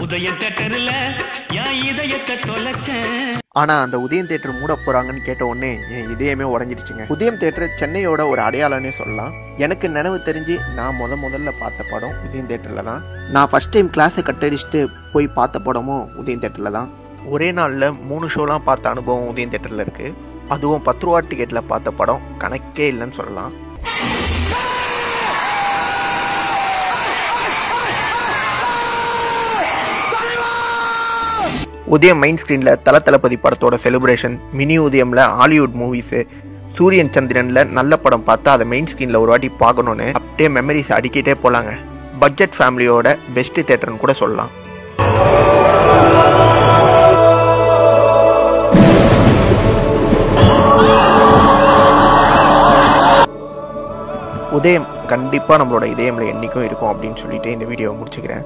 உதயம் தியேட்டர்ல என் இதயத்தை தொலைச்சேன். ஆனா அந்த உதயம் தியேட்டர் மூட போறாங்கன்னு கேட்ட உடனே என் இதயமே உடஞ்சிடுச்சுங்க. உதயம் தியேட்டர் சென்னையோட ஒரு அடையாளம்னே சொல்லலாம். எனக்கு நினைவு தெரிஞ்சு நான் முதல்ல பார்த்த படம் உதயம் தியேட்டர்ல தான். நான் ஃபர்ஸ்ட் டைம் கிளாஸை கட்டடிச்சுட்டு போய் பார்த்த படமும் உதயம் தியேட்டர்ல தான். ஒரே நாளில் 3 ஷோலாம் பார்த்த அனுபவம் உதயம் தியேட்டர்ல இருக்கு. அதுவும் 10 ரூபா டிக்கெட்ல பார்த்த படம் கணக்கே இல்லைன்னு சொல்லலாம். உதயம் மெயின் ஸ்க்ரீனில் தளபதி படத்தோட செலிப்ரேஷன், மினி உதயமில் ஹாலிவுட் மூவிஸு, சூரியன் சந்திரனில் நல்ல படம் பார்த்தா அதை மெயின் ஸ்க்ரீனில் ஒரு வாட்டி பார்க்கணுன்னு அப்படியே மெமரிஸ் அடிக்கிட்டே போகலாங்க. பட்ஜெட் ஃபேமிலியோட பெஸ்ட் தியேட்டர்னு கூட சொல்லலாம். உதயம் கண்டிப்பாக நம்மளோட இதயமில் என்றைக்கும் இருக்கும் அப்படின்னு சொல்லிட்டு இந்த வீடியோவை முடிச்சுக்கிறேன்.